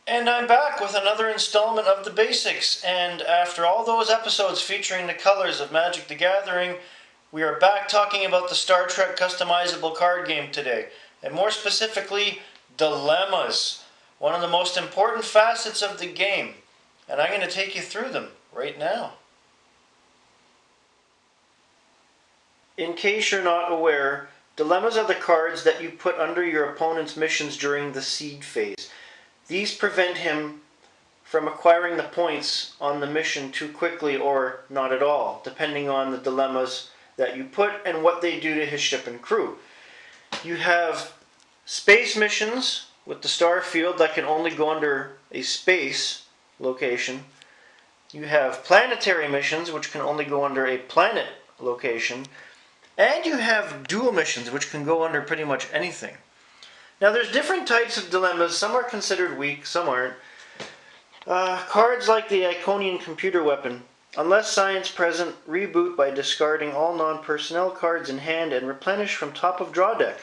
And I'm back with another installment of The Basics, and after all those episodes featuring the colors of Magic the Gathering, we are back talking about the Star Trek customizable card game today, and more specifically, dilemmas, one of the most important facets of the game, and I'm going to take you through them right now. In case you're not aware, dilemmas are the cards that you put under your opponent's missions during the seed phase. These prevent him from acquiring the points on the mission too quickly or not at all, depending on the dilemmas that you put and what they do to his ship and crew. You have space missions with the star field that can only go under a space location. You have planetary missions which can only go under a planet location. And you have dual missions which can go under pretty much anything. Now there's different types of dilemmas. Some are considered weak, some aren't. Cards like the Iconian computer weapon. Unless science present, reboot by discarding all non-personnel cards in hand and replenish from top of draw deck.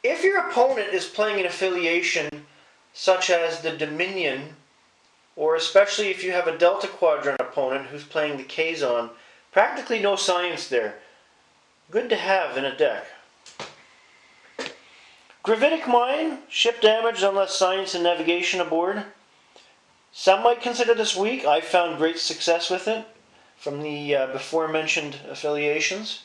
If your opponent is playing an affiliation such as the Dominion, or especially if you have a Delta Quadrant opponent who's playing the Kazon, practically no science there. Good to have in a deck. Gravitic Mine, ship damage unless science and navigation aboard. Some might consider this weak. I've found great success with it from the before mentioned affiliations.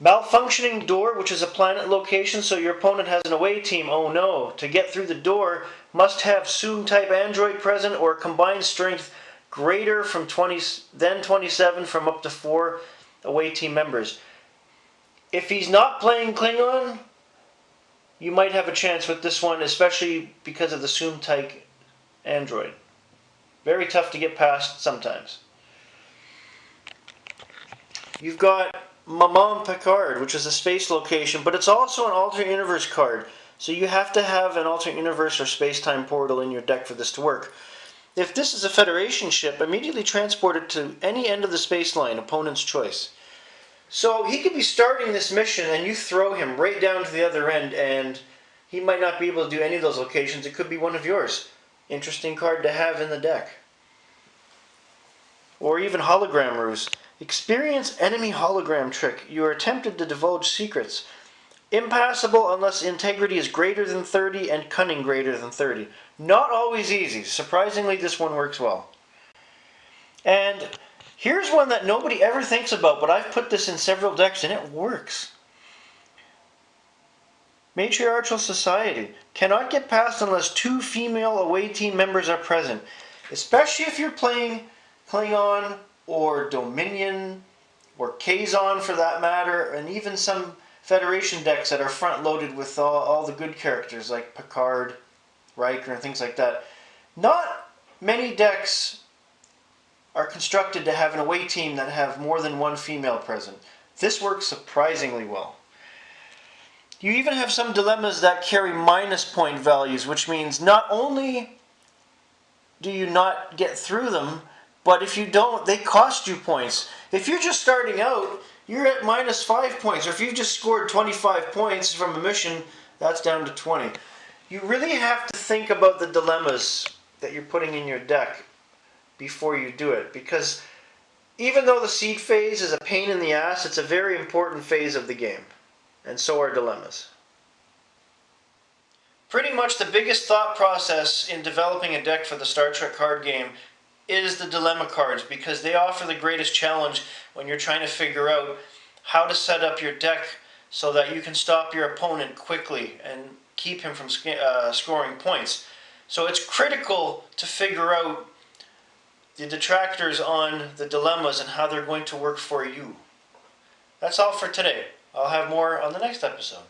Malfunctioning Door, which is a planet location, so your opponent has an away team. Oh no, to get through the door, must have Soong type android present or combined strength greater from 20 than 27 from up to 4 away team members. If he's not playing Klingon, you might have a chance with this one, especially because of the Soong type android. Very tough to get past sometimes. You've got Maman Picard, which is a space location, but it's also an alternate universe card. So you have to have an alternate universe or space-time portal in your deck for this to work. If this is a Federation ship, immediately transport it to any end of the space line, opponent's choice. So he could be starting this mission and you throw him right down to the other end and he might not be able to do any of those locations. It could be one of yours. Interesting card to have in the deck. Or even Hologram Ruse. Experience enemy hologram trick. You are tempted to divulge secrets. Impassable unless integrity is greater than 30 and cunning greater than 30. Not always easy. Surprisingly, this one works well. And here's one that nobody ever thinks about, but I've put this in several decks and it works. Matriarchal Society. Cannot get past unless 2 female away team members are present. Especially if you're playing Klingon or Dominion or Kazon for that matter, and even some Federation decks that are front loaded with all the good characters like Picard, Riker, and things like that. Not many decks are constructed to have an away team that have more than 1 female present. This works surprisingly well. You even have some dilemmas that carry minus point values, which means not only do you not get through them, but if you don't, they cost you points. If you're just starting out, you're at minus 5 points, or if you've just scored 25 points from a mission, that's down to 20. You really have to think about the dilemmas that you're putting in your deck before you do it, because even though the seed phase is a pain in the ass, it's a very important phase of the game, and so are dilemmas. Pretty much the biggest thought process in developing a deck for the Star Trek card game is the dilemma cards, because they offer the greatest challenge when you're trying to figure out how to set up your deck so that you can stop your opponent quickly and keep him from scoring points. So it's critical to figure out the detractors on the dilemmas and how they're going to work for you. That's all for today. I'll have more on the next episode.